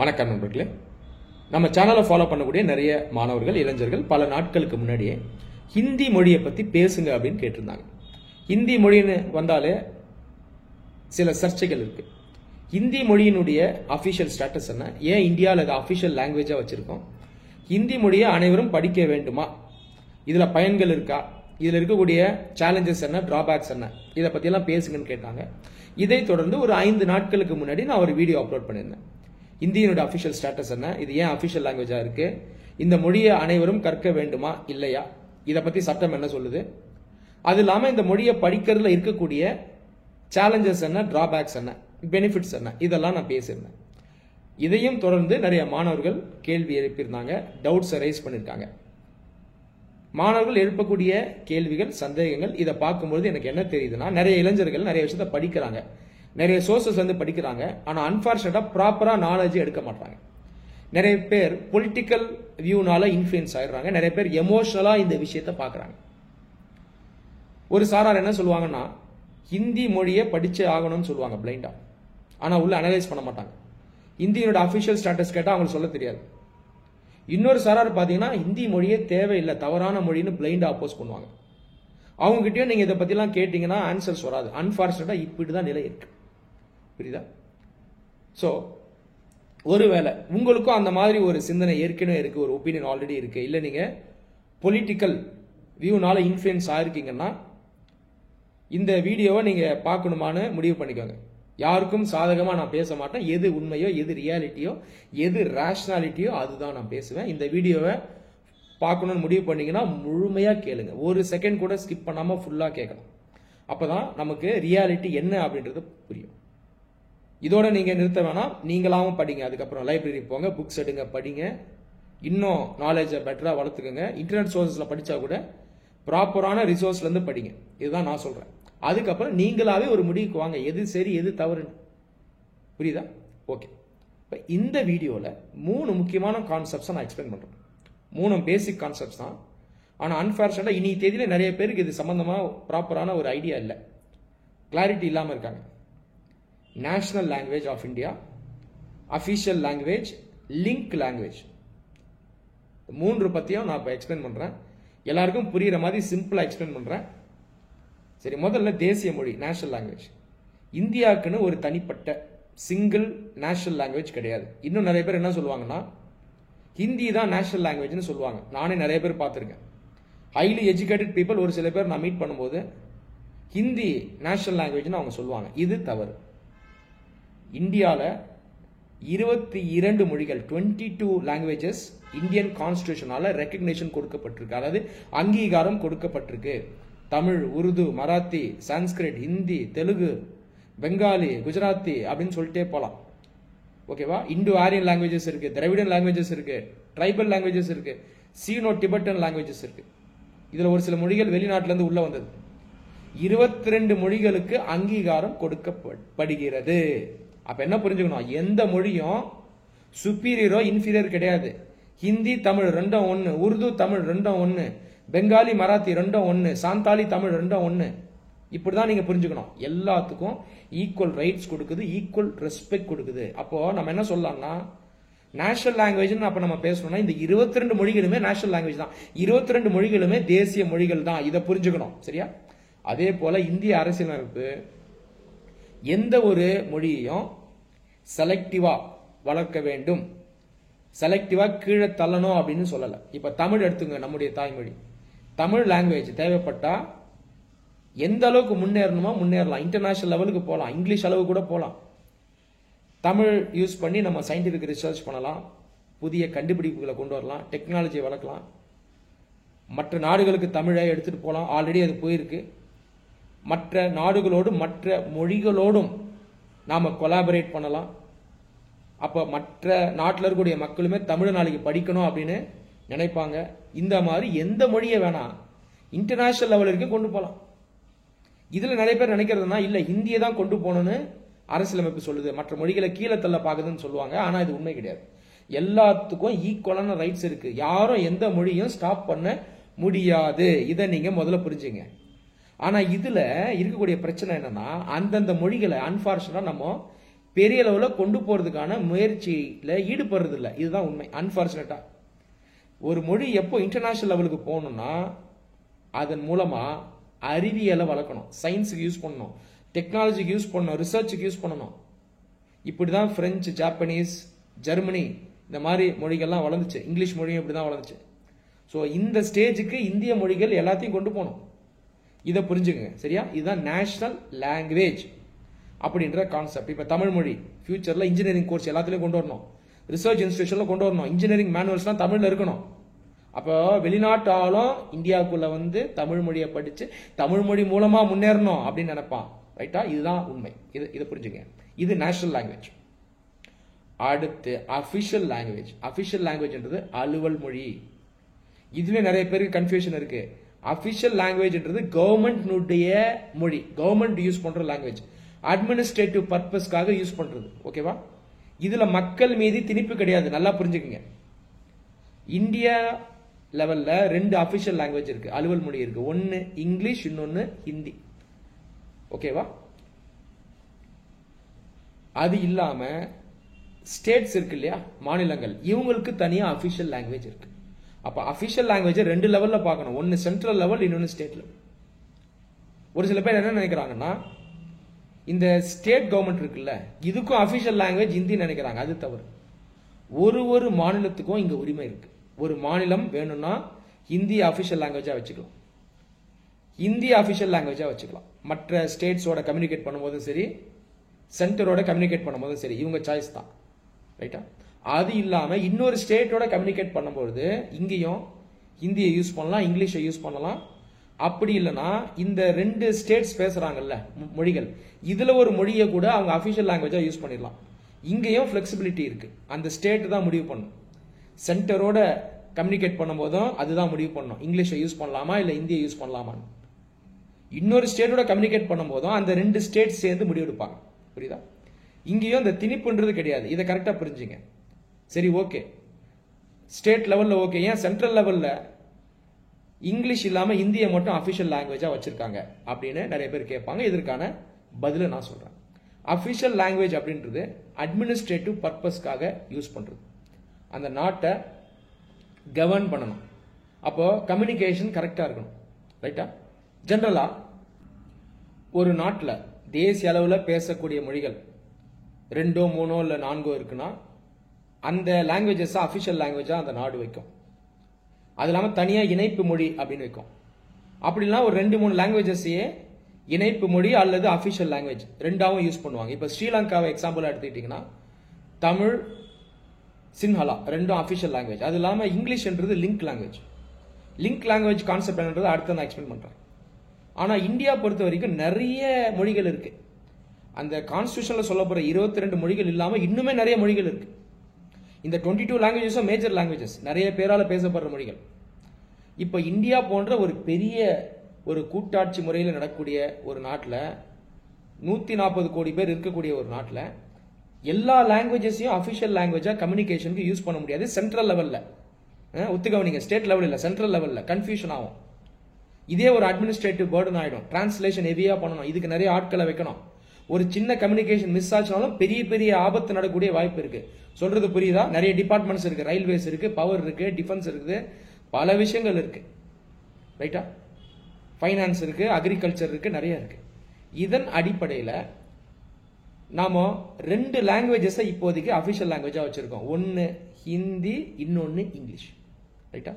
வணக்கம் நண்பர்களே. நம்ம சேனலை ஃபாலோ பண்ணக்கூடிய நிறைய மாணவர்கள் இளைஞர்கள் பல நாட்களுக்கு முன்னாடியே ஹிந்தி மொழியை பற்றி பேசுங்க அப்படின்னு கேட்டிருந்தாங்க. ஹிந்தி மொழின்னு வந்தாலே சில சர்ச்சைகள் இருக்கு. ஹிந்தி மொழியினுடைய அஃபிஷியல் ஸ்டேட்டஸ் என்ன, ஏன் இந்தியாவில் அதை அஃபிஷியல் லாங்குவேஜாக வச்சிருக்கோம், ஹிந்தி மொழியை அனைவரும் படிக்க வேண்டுமா, இதில் பயன்கள் இருக்கா, இதில் இருக்கக்கூடிய சேலஞ்சஸ் என்ன, டிராபேக்ஸ் என்ன, இதை பற்றியெல்லாம் பேசுங்கன்னு கேட்டாங்க. இதை தொடர்ந்து ஒரு 5 நாட்களுக்கு முன்னாடி நான் ஒரு வீடியோ அப்லோட் பண்ணியிருந்தேன். இந்தியனோட அஃபிஷியல் ஸ்டேட்டஸ் என்ன, இது ஏன் அஃபிஷியல் லாங்குவேஜா இருக்கு, இந்த மொழியை அனைவரும் கற்க வேண்டுமா இல்லையா, இதை பத்தி சட்டம் என்ன சொல்லுது, அது இல்லாம இந்த மொழியை படிக்கிறதுல இருக்கக்கூடிய சேலஞ்சஸ் என்ன, டிராபேக்ஸ் என்ன, பெனிஃபிட்ஸ் என்ன, இதெல்லாம் நான் பேசியிருந்தேன். இதையும் தொடர்ந்து நிறைய மாணவர்கள் கேள்வி எழுப்பியிருந்தாங்க, டவுட்ஸ் ரைஸ் பண்ணியிருக்காங்க. மாணவர்கள் எழுப்பக்கூடிய கேள்விகள், சந்தேகங்கள், இதை பார்க்கும்போது எனக்கு என்ன தெரியுதுன்னா, நிறைய இளைஞர்கள் நிறைய விஷயத்த படிக்கிறாங்க, நிறைய சோர்சஸ் வந்து படிக்கிறாங்க, ஆனால் அன்பார்ச்சுனேட்டா ப்ராப்பரா நாலேஜ் எடுக்க மாட்டாங்க. நிறைய பேர் பொலிட்டிக்கல் வியூனால இன்ஃப்ளூயன்ஸ் ஆயிடுறாங்க, நிறைய பேர் எமோஷனலா இந்த விஷயத்தை பார்க்குறாங்க. ஒரு சாரார் என்ன சொல்லுவாங்கன்னா, ஹிந்தி மொழியை படிச்சே ஆகணும்னு சொல்லுவாங்க பிளைண்டா, ஆனால் உள்ள அனலைஸ் பண்ண மாட்டாங்க. ஹிந்தியோட அஃபிஷியல் ஸ்டேட்டஸ் கேட்டால் அவங்களுக்கு சொல்ல தெரியாது. இன்னொரு சாரார் பார்த்தீங்கன்னா ஹிந்தி மொழியே தேவையில்லை, தவறான மொழின்னு பிளைண்டா அப்போஸ் பண்ணுவாங்க. அவங்ககிட்டயும் நீங்க இதை பத்திலாம் கேட்டீங்கன்னா ஆன்சர்ஸ் வராது. அன்பார்ச்சுனேட்டா இப்படிதான் நிலை இருக்கு. புரியுதா? ஸோ ஒருவேளை உங்களுக்கும் அந்த மாதிரி ஒரு சிந்தனை ஏற்கனவே இருக்கு, ஒரு ஒப்பீனியன் ஆல்ரெடி இருக்கு, இல்லை நீங்க பொலிட்டிக்கல் வியூனால இன்ஃப்ளூயன்ஸ் ஆயிருக்கீங்கன்னா இந்த வீடியோவை நீங்க பார்க்கணுமான்னு முடிவு பண்ணிக்கோங்க. யாருக்கும் சாதகமா நான் பேச மாட்டேன். எது உண்மையோ, எது ரியாலிட்டியோ, எது ரேஷனாலிட்டியோ அதுதான் நான் பேசுவேன். இந்த வீடியோவை பார்க்கணும்னு முடிவு பண்ணீங்கன்னா முழுமையா கேளுங்க, ஒரு செகண்ட் கூட ஸ்கிப் பண்ணாம ஃபுல்லா கேட்கலாம். அப்பதான் நமக்கு ரியாலிட்டி என்ன அப்படின்றது புரியும். இதோட நீங்க நிறுத்த வேணாம், நீங்களாவும் படிங்க. அதுக்கப்புறம் லைப்ரரி போங்க, புக்ஸ் எடுங்க, படிங்க, இன்னும் நாலேஜை பெட்டரா வளர்த்துக்கோங்க. இன்டர்நெட் சோர்சஸ்ல படிச்சா கூட ப்ராப்பரான ரிசோர்ஸ்ல இருந்து படிங்க. இதுதான் நான் சொல்றேன். அதுக்கப்புறம் நீங்களாவே ஒரு முடிவுக்கு வாங்க, எது சரி எது தவறுன்னு. புரியுதா? ஓகே. இப்போ இந்த வீடியோவில் 3 முக்கியமான கான்செப்ட்ஸை நான் எக்ஸ்பிளைன் பண்றேன். 3 பேசிக் கான்செப்ட்ஸ் தான். ஆனால் அன்பார்ச்சுனேட்டா இன்னைக்கு தேதியில நிறைய பேருக்கு இது சம்பந்தமா ப்ராப்பரான ஒரு ஐடியா இல்லை, கிளாரிட்டி இல்லாமல் இருக்காங்க. National language of India, official language, link language, 3 பத்தியும் நான் இப்போ எக்ஸ்பிளைன் பண்றேன். எல்லாருக்கும் புரியுற மாதிரி சிம்பிளா எக்ஸ்பிளைன் பண்றேன். சரி, முதல்ல தேசிய மொழி, நேஷனல் லாங்குவேஜ். இந்தியாவுக்குன்னு ஒரு தனிப்பட்ட சிங்கிள் நேஷனல் லாங்குவேஜ் கிடையாது. இன்னும் நிறைய பேர் என்ன சொல்லுவாங்கன்னா, ஹிந்தி தான் நேஷனல் லாங்குவேஜ்னு சொல்லுவாங்க. நானே நிறைய பேர் பார்த்துருக்கேன். ஹைலி எஜுகேட்டட் பீப்புள் ஒரு சில பேர் நான் மீட் பண்ணும்போது ஹிந்தி நேஷனல் லாங்குவேஜ்னு அவங்க சொல்லுவாங்க. இது தவறு. இந்தியாவில் 22 மொழிகள், 22 லாங்குவேஜஸ் இந்தியன் கான்ஸ்டிடியூஷனால ரெக்கக்னேஷன் கொடுக்கப்பட்டிருக்கு, அதாவது அங்கீகாரம் கொடுக்கப்பட்டிருக்கு. தமிழ், உருது, மராத்தி, சான்ஸ்கிரிட், ஹிந்தி, தெலுங்கு, பெங்காலி, குஜராத்தி அப்படின்னு சொல்லிட்டே போலாம். ஓகேவா? இண்டோ ஆரியன் லாங்குவேஜஸ் இருக்கு, திராவிடன் லாங்குவேஜஸ் இருக்கு, ட்ரைபல் லாங்குவேஜஸ் இருக்கு, சீனோ டிபெட்டன் லாங்குவேஜஸ் இருக்கு. இதுல ஒரு சில மொழிகள் வெளிநாட்டுல இருந்து உள்ள வந்தது. 22 மொழிகளுக்கு அங்கீகாரம் கொடுக்கப்படுகிறது. அப்ப என்ன புரிஞ்சுக்கணும், எந்த மொழியும் சுப்பீரியரோ இன்ஃபீரியர் கிடையாது. ஹிந்தி தமிழ் ரெண்டும் ஒன்னு, உருது தமிழ் ரெண்டும் ஒன்னு, பெங்காலி மராத்தி ரெண்டும் ஒன்னு, சாந்தாலி தமிழ் ரெண்டும் ஒன்னு. இப்படிதான் நீங்க புரிஞ்சுக்கணும். எல்லாத்துக்கும் ஈக்குவல் ரைட்ஸ் கொடுக்குது, ஈக்குவல் ரெஸ்பெக்ட் கொடுக்குது. அப்போ நம்ம என்ன சொல்லலாம்னா, நேஷனல் லாங்குவேஜ் அப்ப நம்ம பேசணும்னா இந்த 22 மொழிகளுமே நேஷனல் லாங்குவேஜ் தான், 22 மொழிகளுமே தேசிய மொழிகள் தான். இதை புரிஞ்சுக்கணும். சரியா? அதே போல இந்திய அரசியலமைப்பு எந்த ஒரு மொழியையும் செலக்டிவா வளர்க்க வேண்டும், செலக்டிவா கீழே தள்ளணும் அப்படின்னு சொல்லல. இப்ப தமிழ் எடுத்துங்க, நம்முடைய தாய்மொழி. தமிழ் லாங்குவேஜ் தேவைப்பட்டா எந்த அளவுக்கு முன்னேறணுமோ முன்னேறலாம், இன்டர்நேஷனல் லெவலுக்கு போகலாம், இங்கிலீஷ் அளவு கூட போகலாம். தமிழ் யூஸ் பண்ணி நம்ம சயின்டிபிக் ரிசர்ச் பண்ணலாம், புதிய கண்டுபிடிப்புகளை கொண்டு வரலாம், டெக்னாலஜியை வளர்க்கலாம். மற்ற நாடுகளுக்கு தமிழை எடுத்துட்டு போகலாம், ஆல்ரெடி அது போயிருக்கு. மற்ற நாடுகளோடும் மற்ற மொழிகளோடும் நாம கொலாபரேட் பண்ணலாம். அப்ப மற்ற நாட்டில் இருக்கக்கூடிய மக்களுமே தமிழ் நாளைக்கு படிக்கணும் அப்படின்னு நினைப்பாங்க. இந்த மாதிரி எந்த மொழியை வேணா இன்டர்நேஷனல் லெவலுக்கு கொண்டு போகலாம். இதுல நிறைய பேர் நினைக்கிறதுனா, இல்ல ஹிந்தியை தான் கொண்டு போகணும்னு அரசியலமைப்பு சொல்லுது, மற்ற மொழிகளை கீழே தள்ள பாக்குதுன்னு சொல்லுவாங்க. ஆனா இது உண்மை கிடையாது. எல்லாத்துக்கும் ஈக்குவலான ரைட்ஸ் இருக்கு. யாரும் எந்த மொழியும் ஸ்டாப் பண்ண முடியாது. இதை நீங்க முதல்ல புரிஞ்சுங்க. ஆனா இதுல இருக்கக்கூடிய பிரச்சனை என்னன்னா, அந்தந்த மொழிகளை அன்பார்ச்சுனேட்டா நம்ம பெரிய அளவில் கொண்டு போறதுக்கான முயற்சியில ஈடுபடுறது இல்லை. இதுதான் உண்மை. அன்பார்ச்சுனேட்டா ஒரு மொழி எப்போ இன்டர்நேஷனல் லெவலுக்கு போகணும்னா அதன் மூலமா அறிவியலை வளர்க்கணும், சயின்ஸுக்கு யூஸ் பண்ணணும், டெக்னாலஜிக்கு யூஸ் பண்ணணும், ரிசர்ச்சுக்கு யூஸ் பண்ணணும். இப்படிதான் பிரெஞ்சு, ஜாப்பனீஸ், ஜெர்மனி இந்த மாதிரி மொழிகள்லாம் வளர்ந்துச்சு. இங்கிலீஷ் மொழியும் இப்படிதான் வளர்ந்துச்சு. ஸோ இந்த ஸ்டேஜுக்கு இந்திய மொழிகள் எல்லாத்தையும் கொண்டு போகணும். இதை புரிஞ்சுங்க, சரியா? இதுதான் நேஷனல் லாங்குவேஜ் அப்படின்ற கான்செப்ட். இப்போ தமிழ் மொழி ஃபியூச்சர்ல இன்ஜினியரிங் கோர்ஸ் எல்லாத்துலயும் கொண்டு வரணும், ரிசர்ச் இன்ஸ்டிடியூஷன்ல கொண்டு வரணும், இன்ஜினியரிங் மேனுவல்ஸ்லாம் தமிழ்ல இருக்கணும். அப்போ வெளிநாட்டாலும் இந்தியாவுக்குள்ள வந்து தமிழ் மொழியை படிச்சு தமிழ் மொழி மூலமா முன்னேறணும் அப்படின்னு நினைப்பான். ரைட்டா? இதுதான் உண்மை. இதை புரிஞ்சுங்க. இது நேஷனல் லாங்குவேஜ். அடுத்து அபிஷியல் லாங்குவேஜ். அபிஷியல் லாங்குவேஜ்ன்றது அலுவல் மொழி. இதுல நிறைய பேருக்கு கன்ஃபியூஷன் இருக்கு. அபிஷியல் லாங்குவேஜ்ன்றது கவர்மெண்ட்னுடைய மொழி, கவர்மெண்ட் யூஸ் பண்ற லாங்குவேஜ், அட்மினிஸ்ட்ரேட்டிவ் பர்பஸ்க்காக யூஸ் பண்றது. ஓகேவா? இதுல மக்கள் மீது திணிப்பு கிடையாது. நல்லா புரிஞ்சுக்குங்க. இந்தியா லெவல்ல 2 அபிஷியல் லாங்குவேஜ் இருக்கு, அலுவல் மொழி இருக்கு. ஒன்னு இங்கிலீஷ், இன்னொன்னு ஹிந்தி. ஓகேவா? அது இல்லாம ஸ்டேட்ஸ் இருக்கு இல்லையா, மாநிலங்கள், இவங்களுக்கு தனியா அபிஷியல் லாங்குவேஜ் இருக்கு. அப்ப அபிஷியல் லாங்குவேஜ் 2 லெவல்ல பார்க்கணும். ஒன்னு சென்ட்ரல் லெவல், இன்னொன்னு ஸ்டேட் லெவல். ஒரு சில பேர் என்ன நினைக்கிறாங்கன்னா, இந்த ஸ்டேட் கவர்மெண்ட் இருக்குல்ல, இதுக்கும் அபிஷியல் லாங்குவேஜ் ஹிந்தி நினைக்கிறாங்க. அது தவறு. ஒரு மாநிலத்துக்கும் இங்க உரிமை இருக்கு. ஒரு மாநிலம் வேணும்னா ஹிந்தி அபிஷியல் லாங்குவேஜா வச்சுக்கலாம், ஹிந்தி அபிஷியல் லாங்குவேஜா வச்சுக்கலாம். மற்ற ஸ்டேட்ஸோட கம்யூனிகேட் பண்ணும்போதும் சரி, சென்டரோட கம்யூனிகேட் பண்ணும்போதும் சரி, இவங்க சாய்ஸ் தான். ரைட்டா? அது இல்லாம இன்னொரு ஸ்டேட்டோட கம்யூனிகேட் பண்ணும்போது இங்கேயும் ஹிந்தியை யூஸ் பண்ணலாம், இங்கிலீஷை யூஸ் பண்ணலாம். அப்படி இல்லைன்னா இந்த 2 ஸ்டேட்ஸ் பேசுறாங்கல்ல மொழிகள், இதுல ஒரு மொழியை கூட அவங்க அபிஷியல் லாங்குவேஜா யூஸ் பண்ணிடலாம். இங்கேயும் பிளெக்சிபிலிட்டி இருக்கு. அந்த ஸ்டேட் தான் முடிவு பண்ணும். சென்டரோட கம்யூனிகேட் பண்ணும்போதும் அதுதான் முடிவு பண்ணும், இங்கிலீஷை யூஸ் பண்ணலாமா இல்ல ஹிந்தியை யூஸ் பண்ணலாமான்னு. இன்னொரு ஸ்டேட்டோட கம்யூனிகேட் பண்ணும்போதும் அந்த 2 ஸ்டேட் சேர்ந்து முடிவெடுப்பாங்க. புரியுதா? இங்கேயும் இந்த திணிப்புன்றது கிடையாது. இதை கரெக்டா புரிஞ்சுங்க. சரி, ஓகே, ஸ்டேட் லெவல்ல ஓகே, ஏன் சென்ட்ரல் லெவல்ல இங்கிலீஷ் இல்லாம ஹிந்தியை மட்டும் அபிஷியல் லாங்குவேஜா வச்சிருக்காங்க அப்படின்னு நிறைய பேர் கேட்பாங்க. இதற்கான பதில நான் சொல்றேன். அபிஷியல் லாங்குவேஜ் அப்படின்றது அட்மினிஸ்ட்ரேட்டிவ் பர்பஸ்க்காக யூஸ் பண்றது, அந்த நாட்டை கவர்ன் பண்ணணும். அப்போ கம்யூனிகேஷன் கரெக்டா இருக்கணும். ரைட்டா? ஜெனரலா ஒரு நாட்டில் தேசிய அளவில் பேசக்கூடிய மொழிகள் 2, 3 இல்ல 4 இருக்குன்னா அந்த லாங்குவேஜஸ் அபிஷியல் லாங்குவேஜா அந்த நாடு வைக்கும். அது இல்லாம தனியா இணைப்பு மொழி அப்படின்னு வைக்கும். அப்படின்னா ஒரு 2, 3 லாங்குவேஜஸையே இணைப்பு மொழி அல்லது அபிஷியல் லாங்குவேஜ் ரெண்டாவும் யூஸ் பண்ணுவாங்க. இப்ப ஸ்ரீலங்காவை எக்ஸாம்பிள் எடுத்துக்கிட்டீங்கன்னா தமிழ், சின்ஹலா ரெண்டும் அபிஷியல் லாங்குவேஜ். அது இல்லாம இங்கிலீஷ்ன்றது link language. Link language concept என்னன்றது அடுத்து நான் எக்ஸ்பிளைன் பண்றேன். ஆனா இந்தியா பொறுத்த வரைக்கும் நிறைய மொழிகள் இருக்கு. அந்த கான்ஸ்டிடியூஷன்ல சொல்லப்படுற 22 மொழிகள் இல்லாம இன்னுமே நிறைய மொழிகள் இருக்கு. இந்த 22 லாங்குவேஜஸும் மேஜர் லாங்குவேஜஸ், நிறைய பேரால பேசப்படுற மொழிகள். இப்ப இந்தியா போன்ற ஒரு பெரிய ஒரு கூட்டாட்சி முறையில் நடக்கக்கூடிய ஒரு நாட்டில் 140 கோடி பேர் இருக்கக்கூடிய ஒரு நாட்டில் எல்லா லாங்குவேஜஸையும் அபிஷியல் லாங்குவேஜா கம்யூனிகேஷனுக்கு யூஸ் பண்ண முடியாது. சென்ட்ரல் லெவல்ல ஒத்துக்கவனிங்க, ஸ்டேட் லெவல் இல்ல, சென்ட்ரல் லெவல்ல கன்ஃபியூஷன் ஆகும். இதே ஒரு அட்மினிஸ்ட்ரேட்டிவ் பர்டன் ஆயிடும். டிரான்ஸ்லேஷன் ஹெவியா பண்ணணும், இதுக்கு நிறைய ஆட்களை வைக்கணும். ஒரு சின்ன கம்யூனிகேஷன் மிஸ் ஆச்சுனாலும் பெரிய பெரிய ஆபத்து நடக்கக்கூடிய வாய்ப்பு இருக்கு. சொல்றது புரியுதா? நிறைய டிபார்ட்மெண்ட்ஸ் இருக்கு, ரயில்வேஸ் இருக்கு, பவர் இருக்கு, டிஃபென்ஸ் இருக்குது, பல விஷயங்கள் இருக்கு. ரைட்டா? ஃபைனான்ஸ் இருக்கு, அக்ரிகல்ச்சர் இருக்கு, நிறைய இருக்கு. இதன் அடிப்படையில் நாம 2 லாங்குவேஜஸை இப்போதைக்கு அபிஷியல் லாங்குவேஜா வச்சிருக்கோம். ஒன்னு ஹிந்தி, இன்னொன்னு இங்கிலீஷ். ரைட்டா?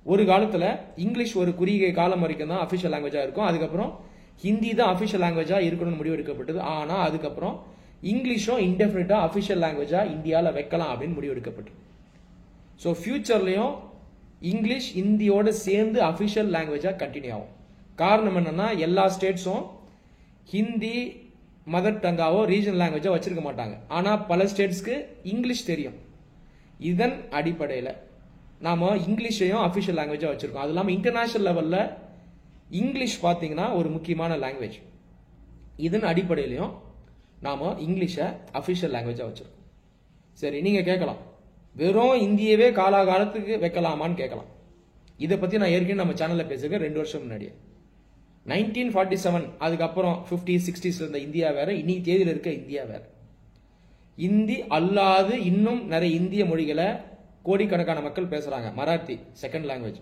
ஒரு காலத்துல இங்கிலீஷ் ஒரு குறுகிய காலம் வரைக்கும் தான் அபிஷியல் லாங்குவேஜா இருக்கும். அதுக்கப்புறம் ஹிந்தி தான் அபிஷியல் லாங்குவேஜா இருக்கணும்னு முடிவு எடுக்கப்பட்டது. ஆனா அதுக்கப்புறம் இங்கிலீஷும் இன்டெஃபினிட்டா அபிஷியல் லாங்குவேஜா இந்தியாவில் வைக்கலாம் அப்படின்னு முடிவு எடுக்கப்பட்டது. ஸோ ஃபியூச்சர்லயும் இங்கிலீஷ் ஹிந்தியோட சேர்ந்து அபிஷியல் லாங்குவேஜா கண்டினியூ ஆகும். காரணம் என்னன்னா எல்லா ஸ்டேட்ஸும் ஹிந்தி மதர் டங்காவோ ரீஜனல் லாங்குவேஜோ வச்சிருக்க மாட்டாங்க. ஆனா பல ஸ்டேட்ஸ்க்கு இங்கிலீஷ் தெரியும். இதன் அடிப்படையில் நாம இங்கிலீஷையும் அபிஷியல் லாங்குவேஜா வச்சிருக்கோம். அது இல்லாமல் இன்டர்நேஷனல் லெவல்ல இங்கிலீஷ் பார்த்தீங்கன்னா ஒரு முக்கியமான லாங்குவேஜ். இதன் அடிப்படையிலையும் நாம இங்கிலீஷை அபிஷியல் லாங்குவேஜா வச்சிருக்கோம். சரி, நீங்க கேட்கலாம், வெறும் இந்தியவே காலாகாலத்துக்கு வைக்கலாமான்னு கேட்கலாம். இதை பத்தி நான் ஏற்கனவே நம்ம சேனல்ல பேசிருக்கேன் 2 வருஷம் முன்னாடியே. 1947 அதுக்கப்புறம் 50s 60s இருந்த இந்தியா வேற, இன்னைக்கு தேதியில் இருக்க இந்தியா வேற. இந்தி அல்லாது இன்னும் நிறைய இந்திய மொழிகளை கோடிக்கணக்கான மக்கள் பேசுறாங்க. மராத்தி செகண்ட் லாங்குவேஜ்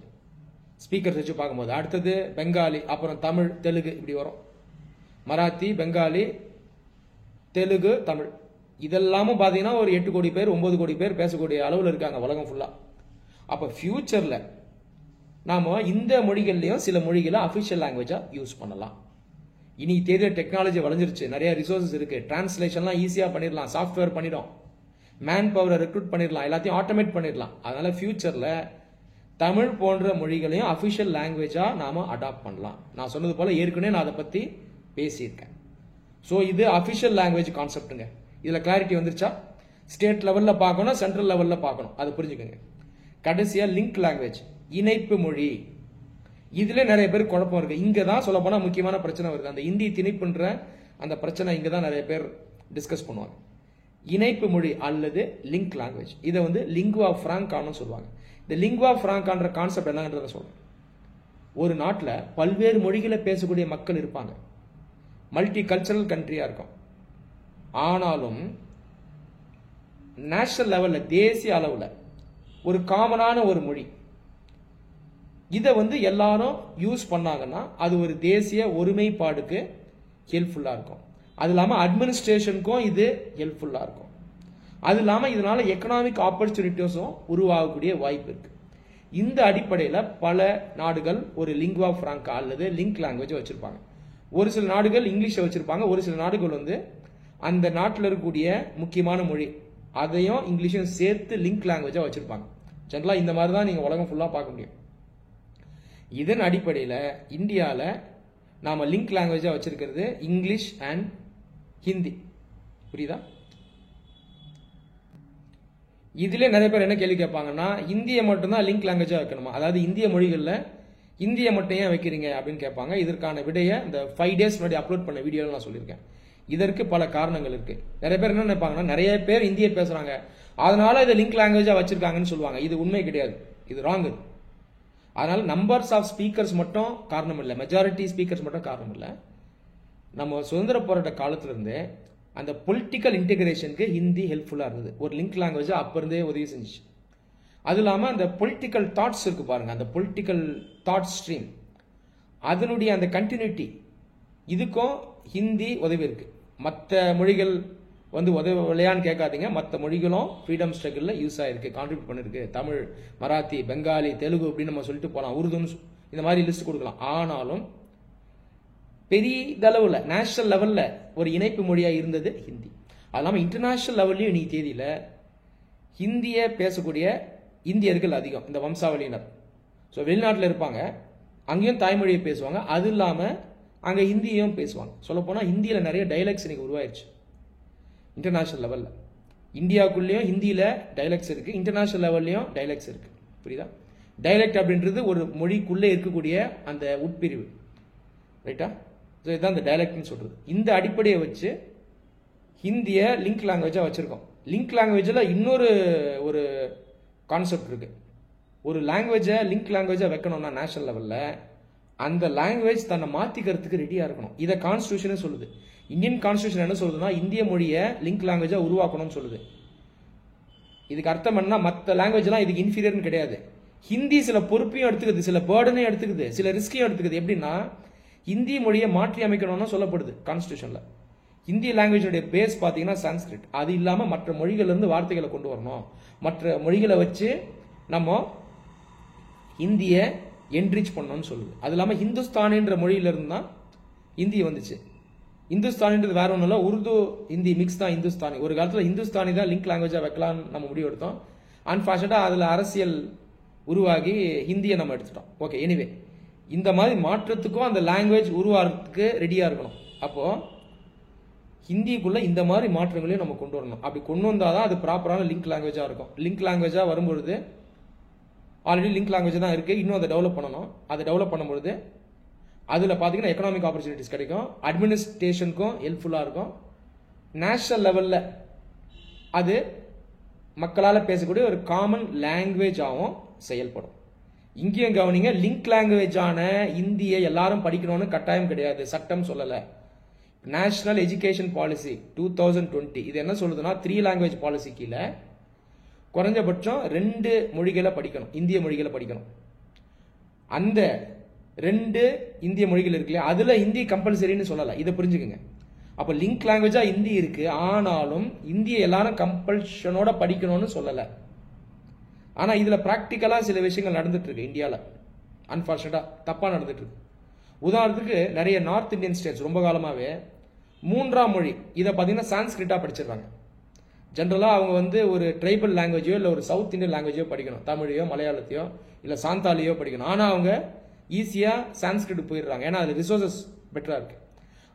ஸ்பீக்கர்ஸ் வச்சு பார்க்கும்போது, அடுத்தது பெங்காலி, அப்புறம் தமிழ், தெலுங்கு, இப்படி வரும். மராத்தி, பெங்காலி, தெலுங்கு, தமிழ் இதெல்லாமும் பார்த்தீங்கன்னா ஒரு 8 கோடி பேர் 9 கோடி பேர் பேசக்கூடிய அளவில் இருக்காங்க உலகம் ஃபுல்லா. அப்போ ஃபியூச்சர்ல நாம இந்த மொழிகள்லையும் சில மொழிகளை அஃபிஷியல் லாங்குவேஜா யூஸ் பண்ணலாம். இனி தேதிய டெக்னாலஜி வளர்ந்துருச்சு, நிறைய ரிசோர்சஸ் இருக்கு, டிரான்ஸ்லேஷன்லாம் ஈஸியா பண்ணிடலாம், சாஃப்ட்வேர் பண்ணிடும், மேன் பவரை ரெக்ரூட் பண்ணிடலாம், எல்லாத்தையும் ஆட்டோமேட் பண்ணிடலாம். அதனால ஃபியூச்சர்ல தமிழ் போன்ற மொழிகளையும் அஃபிஷியல் லாங்குவேஜா நாம அடாப்ட் பண்ணலாம். நான் சொன்னது போல ஏற்கனவே நான் அதை பத்தி பேசியிருக்கேன். ஸோ இது அஃபிஷியல் லாங்குவேஜ் கான்செப்டுங்க. இதுல கிளாரிட்டி வந்துருச்சா? ஸ்டேட் லெவல்ல பார்க்கணும், சென்ட்ரல் லெவல்ல பார்க்கணும், அது புரிஞ்சுக்கோங்க. கடைசியா லிங்க் லாங்குவேஜ், இணைப்பு மொழி. இதுல நிறைய பேர் குழப்பம் இருக்கு. இங்க தான் சொல்ல போனா முக்கியமான பிரச்சனை வருது. அந்த இந்தி திணிப்புன்ற அந்த பிரச்சனை இங்க தான் நிறைய பேர் டிஸ்கஸ் பண்ணுவாங்க. இணைப்பு மொழி அல்லது லிங்க் லாங்குவேஜ், இதை வந்து லிங்குவா பிராங்கான்னு சொல்லுவாங்க. இந்த லிங்குவா பிராங்கான்ற கான்செப்ட் என்னன்றத சொல்றேன். ஒரு நாட்டில் பல்வேறு மொழிகளை பேசக்கூடிய மக்கள் இருப்பாங்க, மல்டி கல்ச்சரல் கண்ட்ரியா இருக்கும். ஆனாலும் நேஷனல் லெவல்ல, தேசிய அளவில் ஒரு காமனான ஒரு மொழி, இதை வந்து எல்லாரும் யூஸ் பண்ணாங்கன்னா அது ஒரு தேசிய ஒருமைப்பாடுக்கு ஹெல்ப்ஃபுல்லா இருக்கும். அது இல்லாமல் அட்மினிஸ்ட்ரேஷனுக்கும் இது ஹெல்ப்ஃபுல்லா இருக்கும். அது இல்லாமல் இதனால எக்கனாமிக் ஆப்பர்ச்சுனிட்டிஸும் உருவாகக்கூடிய வாய்ப்பு இருக்கு. இந்த அடிப்படையில் பல நாடுகள் ஒரு லிங்குவா பிராங்கா அல்லது லிங்க் லாங்குவேஜ் வச்சிருப்பாங்க. ஒரு சில நாடுகள் இங்கிலீஷை வச்சிருப்பாங்க, ஒரு சில நாடுகள் வந்து அந்த நாட்டில் இருக்கக்கூடிய முக்கியமான மொழி அதையும் இங்கிலீஷையும் சேர்த்து லிங்க் லாங்குவேஜா வச்சிருப்பாங்க. ஜெனரலா இந்த மாதிரி தான் நீங்க உலகம் ஃபுல்லா பார்க்க முடியும். இதன் அடிப்படையில் இந்தியாவில் நாம லிங்க் லாங்குவேஜா வச்சிருக்கிறது இங்கிலீஷ் அண்ட் ஹிந்தி. புரியுதா? இதுல நிறைய பேர் என்ன கேள்வி கேட்பாங்கன்னா, இந்தியை மட்டும்தான் லிங்க் லாங்குவேஜா வைக்கணுமா, அதாவது இந்திய மொழிகளில் இந்தியை மட்டும் ஏன் வைக்கிறீங்க அப்படின்னு கேட்பாங்க. இதற்கான விடையை இந்த 5 days முன்னாடி அப்லோட் பண்ண வீடியோவில் நான் சொல்லியிருக்கேன். இதற்கு பல காரணங்கள் இருக்கு. நிறைய பேர் என்ன நினைப்பாங்கன்னா, நிறைய பேர் இந்தியை பேசுறாங்க அதனால இதை லிங்க் லாங்குவேஜா வச்சிருக்காங்கன்னு சொல்லுவாங்க. இது உண்மை கிடையாது, இது ராங். அதனால நம்பர்ஸ் ஆஃப் ஸ்பீக்கர்ஸ் மட்டும் காரணம் இல்லை, மெஜாரிட்டி ஸ்பீக்கர்ஸ் மட்டும் காரணம் இல்லை. நம்ம சுதந்திர போராட்ட காலத்துல இருந்து அந்த பொலிட்டிக்கல் இன்டெகிரேஷனுக்கு ஹிந்தி ஹெல்ப்ஃபுல்லா இருந்தது. ஒரு லிங்க் லாங்குவேஜ் அப்ப இருந்தே உதவி செஞ்சிச்சு. அது இல்லாம அந்த பொலிட்டிக்கல் தாட்ஸ் இருக்கு பாருங்க, அந்த பொலிட்டிக்கல் தாட் ஸ்ட்ரீம், அதனுடைய அந்த கண்டினியூட்டி, இதுக்கும் ஹிந்தி உதவி இருக்கு. மற்ற மொழிகள் வந்து உதவலையான்னு கேட்காதீங்க, மற்ற மொழிகளும் ஃப்ரீடம் ஸ்ட்ரகிளில் யூஸ் ஆயிருக்கு, கான்ட்ரிபியூட் பண்ணிருக்கு. தமிழ், மராத்தி, பெங்காலி, தெலுங்கு அப்படின்னு நம்ம சொல்லிட்டு போகலாம், உருதுன்னு இந்த மாதிரி லிஸ்ட் கொடுக்கலாம். ஆனாலும் பெரியதளவில் நேஷனல் லெவலில் ஒரு இணைப்பு மொழியாக இருந்தது ஹிந்தி. அது இல்லாமல் இன்டர்நேஷனல் லெவல்லையும் இன்னைக்கு தேதியில் ஹிந்தியை பேசக்கூடிய இந்தியர்கள் அதிகம், இந்த வம்சாவளியினர். ஸோ வெளிநாட்டில் இருப்பாங்க, அங்கேயும் தாய்மொழியை பேசுவாங்க, அது இல்லாமல் அங்கே ஹிந்தியும் பேசுவாங்க. சொல்லப்போனால் ஹிந்தியில் நிறைய டைலக்ட்ஸ் இன்னைக்கு உருவாயிருச்சு இன்டர்நேஷனல் லெவலில். இந்தியாவுக்குள்ளேயும் ஹிந்தியில் டைலக்ட்ஸ் இருக்கு, இன்டர்நேஷனல் லெவல்லையும் டைலக்ட்ஸ் இருக்கு. புரியுதா? டைலக்ட் அப்படின்றது ஒரு மொழிக்குள்ளே இருக்கக்கூடிய அந்த உட்பிரிவு, ரைட்டா? ஸோ இதுதான் இந்த டைலக்ட்னு சொல்றது. இந்த அடிப்படையை வச்சு ஹிந்தியை லிங்க் லாங்குவேஜாக வச்சிருக்கோம். லிங்க் லாங்குவேஜில் இன்னொரு ஒரு கான்செப்ட் இருக்கு. ஒரு லாங்குவேஜை லிங்க் லாங்குவேஜாக வைக்கணும்னா நேஷனல் லெவலில் அந்த லாங்குவேஜ் தன்னை மாற்றிக்கிறதுக்கு ரெடியாக இருக்கணும். இதை கான்ஸ்டியூஷனே சொல்லுது. இந்தியன் கான்ஸ்டியூஷன் என்ன சொல்லுதுன்னா, இந்திய மொழியை லிங்க் லாங்குவேஜா உருவாக்கணும்னு சொல்லுது. இதுக்கு அர்த்தம் என்ன, மற்ற லாங்குவேஜ்லாம் இதுக்கு இன்ஃபீரியர்னு கிடையாது. ஹிந்தி சில பொறுப்பையும் எடுத்துக்குது, சில பேர்டனையும் எடுத்துக்குது, சில ரிஸ்கையும் எடுத்துக்குது. எப்படின்னா, இந்திய மொழியை மாற்றி அமைக்கணும்னு சொல்லப்படுது கான்ஸ்டியூஷன்ல. ஹிந்தி லாங்குவேஜோடைய பேஸ் பார்த்தீங்கன்னா சான்ஸ்கிரிட். அது இல்லாமல் மற்ற மொழிகள்ல இருந்து வார்த்தைகளை கொண்டு வரணும், மற்ற மொழிகளை வச்சு நம்ம ஹிந்தியை என்ரிச் பண்ணணும்னு சொல்லுது. அது இல்லாமல் ஹிந்துஸ்தானின்ற மொழியிலிருந்து தான் ஹிந்தி வந்துச்சு. இந்துஸ்தானின்றது வேற ஒன்றும் இல்லை, உருது ஹிந்தி மிக்ஸ் தான் இந்துஸ்தானி. ஒரு காலத்தில் இந்துஸ்தானி தான் லிங்க் லாங்குவேஜாக வைக்கலாம்னு நம்ம முடிவு எடுத்தோம். அன்ஃபார்ச்சுனேட்டாக அதில் அரசியல் உருவாகி ஹிந்தியை நம்ம எடுத்துட்டோம். ஓகே, எனிவே இந்த மாதிரி மாற்றத்துக்கும் அந்த லாங்குவேஜ் உருவாகிறதுக்கு ரெடியாக இருக்கணும். அப்போ ஹிந்திக்குள்ள இந்த மாதிரி மாற்றங்களையும் நம்ம கொண்டு வரணும். அப்படி கொண்டு வந்தால் தான் அது ப்ராப்பரான லிங்க் லாங்குவேஜாக இருக்கும். லிங்க் லாங்குவேஜாக வரும்பொழுது ஆல்ரெடி லிங்க் லாங்குவேஜ் தான் இருக்குது, இன்னும் அதை டெவலப் பண்ணணும். அதை டெவலப் பண்ணும்பொழுது அதில் பார்த்தீங்கன்னா எக்கனாமிக் ஆப்பர்ச்சுனிட்டிஸ் கிடைக்கும், அட்மினிஸ்ட்ரேஷனுக்கும் ஹெல்ப்ஃபுல்லாக இருக்கும். நேஷனல் லெவலில் அது மக்களால் பேசக்கூடிய ஒரு காமன் லாங்குவேஜாகவும் செயல்படும். இங்கேயும் கவனிங்க, லிங்க் லாங்குவேஜான இந்தியை எல்லாரும் படிக்கணும்னு கட்டாயம் கிடையாது, சட்டம் சொல்லலை. நேஷனல் எஜுகேஷன் பாலிசி 2020 இது என்ன சொல்லுதுன்னா 3 லாங்குவேஜ் பாலிசி கீழே குறைஞ்சபட்சம் 2 மொழிகளை படிக்கணும், இந்திய மொழிகளை படிக்கணும். அந்த 2 இந்திய மொழிகள் இருக்கு இல்லையா, அதுல ஹிந்தி கம்பல்சரின்னு சொல்லல, இதை புரிஞ்சுக்குங்க. அப்ப லிங்க் லாங்குவேஜா ஹிந்தி இருக்கு, ஆனாலும் இந்திய எல்லாரும் கம்பல்ஷனோட படிக்கணும்னு சொல்லல. ஆனா இதுல பிராக்டிக்கலா சில விஷயங்கள் நடந்துட்டு இருக்கு இந்தியால, அன்பார்ச்சுனேட்டா தப்பா நடந்துட்டு இருக்கு. உதாரணத்துக்கு நிறைய நார்த் இந்தியன் ஸ்டேட்ஸ் ரொம்ப காலமாவே 3ஆம் மொழி இதை பார்த்தீங்கன்னா சான்ஸ்கிரிட்டா படிச்சிருக்காங்க. ஜென்ரலா அவங்க வந்து ஒரு ட்ரைபல் லாங்குவேஜோ இல்லை ஒரு சவுத் இந்தியன் லாங்குவேஜோ படிக்கணும், தமிழையோ மலையாளத்தையோ இல்லை சாந்தாலியோ படிக்கணும். ஆனால் அவங்க ஈஸியா சான்ஸ்கிரிட் போயிடுறாங்க, ஏன்னா அது ரிசோர்சஸ் பெட்டரா இருக்கு.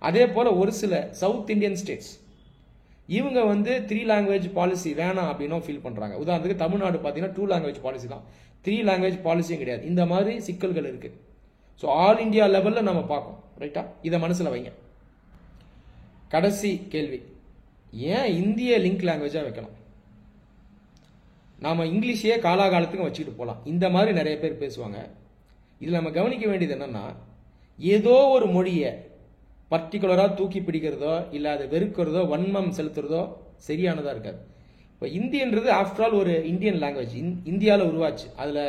அதே போல ஒரு சில சவுத் இந்தியன் ஸ்டேட்ஸ் இவங்க வந்து 3 லாங்குவேஜ் பாலிசி வேணாம் அப்படின்னு ஃபீல் பண்றாங்க. உதாரணத்துக்கு தமிழ்நாடு பார்த்தீங்கன்னா 2 லாங்குவேஜ் பாலிசி தான், 3 லாங்குவேஜ் பாலிசியும் கிடையாது. இந்த மாதிரி சிக்கல்கள் இருக்கு. ஸோ ஆல் இந்தியா லெவலில் நம்ம பார்ப்போம், ரைட்டா? இதை மனசில் வைங்க. கடைசி கேள்வி, ஏன் இந்திய லிங்க் லாங்குவேஜாக வைக்கணும்? நாம இங்கிலீஷையே காலாகாலத்துக்கும் வச்சுக்கிட்டு போகலாம், இந்த மாதிரி நிறைய பேர் பேசுவாங்க. இதில் நம்ம கவனிக்க வேண்டியது என்னன்னா, ஏதோ ஒரு மொழியை பர்டிகுலராக தூக்கி பிடிக்கிறதோ இல்லை அதை வெறுக்கிறதோ வன்மம் செலுத்துறதோ சரியானதாக இருக்காது. இப்போ இந்தியன்றது ஆஃப்டர் ஆல் ஒரு இந்தியன் லாங்குவேஜ், இந்தியாவில் உருவாச்சு. அதில்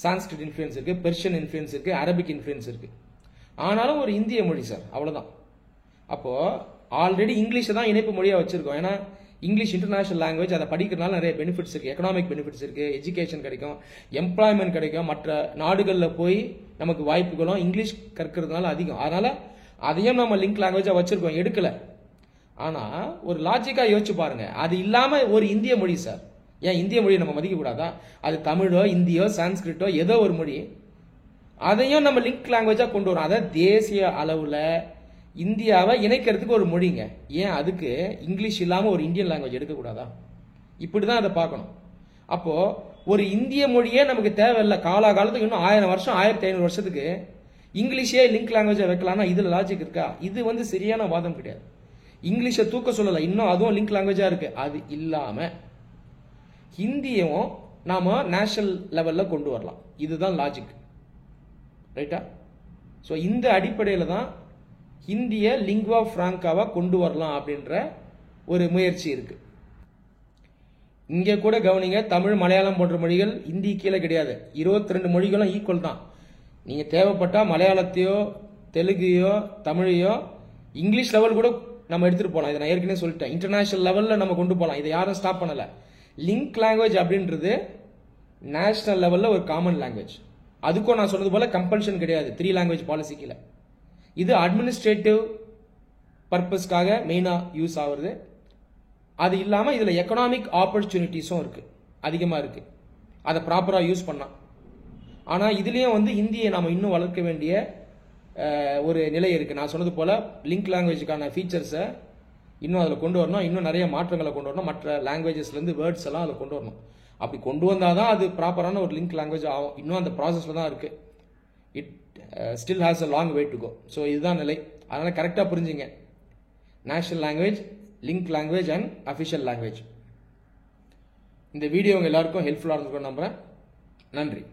சான்ஸ்கிரிட் இன்ஃப்ளூயன்ஸ் இருக்கு, பெர்ஷியன் இன்ஃப்ளூயன்ஸ் இருக்கு, அரபிக் இன்ஃப்ளூயன்ஸ் இருக்கு. ஆனாலும் ஒரு இந்திய மொழி சார், அவ்வளவுதான். அப்போ ஆல்ரெடி இங்கிலீஷை தான் இணைப்பு மொழியாக வச்சிருக்கோம். ஏன்னா இங்கிலீஷ் இன்டர்நேஷனல் லாங்குவேஜ், அதை படிக்கிறதுனால நிறைய பெனிஃபிட்ஸ் இருக்கு, எக்கனாமிக் பெனிஃபிட்ஸ் இருக்கு, எஜுகேஷன் கிடைக்கும், எம்ப்ளாய்மெண்ட் கிடைக்கும், மற்ற நாடுகளில் போய் நமக்கு வாய்ப்புகளும் இங்கிலீஷ் கற்கிறதுனால அதிகம். அதனால அதையும் நம்ம லிங்க் லாங்குவேஜா வச்சிருக்கோம், எடுக்கல. ஆனா ஒரு லாஜிக்கா யோசிச்சு பாருங்க, அது இல்லாம ஒரு இந்திய மொழி சார், ஏன் இந்திய மொழியை நம்ம மதிக்க கூடாதா? அது தமிழோ இந்தியோ சான்ஸ்கிரிட்டோ ஏதோ ஒரு மொழி, அதையும் நம்ம லிங்க் லாங்குவேஜா கொண்டு வரோம். அதாவது தேசிய அளவுல இந்தியாவை இணைக்கிறதுக்கு ஒரு மொழிங்க, ஏன் அதுக்கு இங்கிலீஷ் இல்லாம ஒரு இந்தியன் லாங்குவேஜ் எடுக்கக்கூடாதா? இப்படிதான் அதை பார்க்கணும். அப்போ ஒரு இந்திய மொழியே நமக்கு தேவையில்லை, காலகாலத்துக்கு இன்னும் 1000 வருஷம் 1500 வருஷத்துக்கு இங்கிலீஷே லிங்க் லாங்குவேஜா வைக்கலாம்னா இதுல லாஜிக் இருக்கா? இது வந்து சரியான வாதம் கிடையாது. இங்கிலீஷை தூக்க சொல்லல, இன்னும் அதுவும் லிங்க் லாங்குவேஜா இருக்கு. அது இல்லாம ஹிந்தியும் நாம நேஷனல் லெவல்ல கொண்டு வரலாம், இதுதான் லாஜிக், ரைட்டா? ஸோ இந்த அடிப்படையில் தான் ஹிந்திய லிங்குவா பிராங்காவா கொண்டு வரலாம் அப்படின்ற ஒரு முயற்சி இருக்கு. இங்க கூட கவனிங்க, தமிழ் மலையாளம் போன்ற மொழிகள் இந்தி கீழே கிடையாது, 22 மொழிகளும் ஈக்குவல் தான். நீங்க தேவைப்பட்டா மலையாளத்தையோ தெலுங்கையோ தமிழையோ இங்கிலீஷ் லெவல் கூட நம்ம எடுத்துட்டு போகலாம். இதை நான் ஏற்கனவே சொல்லிட்டேன், இன்டர்நேஷனல் லெவல்ல நம்ம கொண்டு போகலாம், இதை யாரும் ஸ்டாப் பண்ணல. லிங்க் லாங்குவேஜ் அப்படின்றது நேஷனல் லெவல்ல ஒரு காமன் லாங்குவேஜ், அதுக்கும் நான் சொன்னது போல கம்பல்ஷன் கிடையாது 3 லாங்குவேஜ் பாலிசி கீழே. இது அட்மினிஸ்ட்ரேட்டிவ் பர்பஸ்க்காக மெயினா யூஸ் ஆகுது. அது இல்லாம இதுல எக்கனாமிக் ஆப்பர்ச்சுனிட்டிஸும் இருக்கு, அதிகமா இருக்கு, அதை ப்ராப்பரா யூஸ் பண்ணா. ஆனா இதுலயும் வந்து இந்தியை நாம இன்னும் வளர்க்க வேண்டிய ஒரு நிலை இருக்கு. நான் சொன்னது போல லிங்க் லாங்குவேஜுக்கான ஃபீச்சர்ஸை இன்னும் அதில் கொண்டு வரணும், இன்னும் நிறைய மாற்றங்களை கொண்டு வரணும், மற்ற லாங்குவேஜஸ்லேருந்து வேர்ட்ஸ் எல்லாம் அதில் கொண்டு வரணும். அப்படி கொண்டு வந்தால் தான் அது ப்ராப்பரான ஒரு லிங்க் லாங்குவேஜ் ஆகும். இன்னும் அந்த ப்ராசஸில் தான் இருக்குது, it still has a long way to go. So இதுதான் நிலை. அதனால் கரெக்டாக புரிஞ்சுங்க, national language, link language and official language. இந்த வீடியோ உங்கள் எல்லாருக்கும் ஹெல்ப்ஃபுல்லாக இருந்திருக்கும் நம்புகிறேன். நன்றி.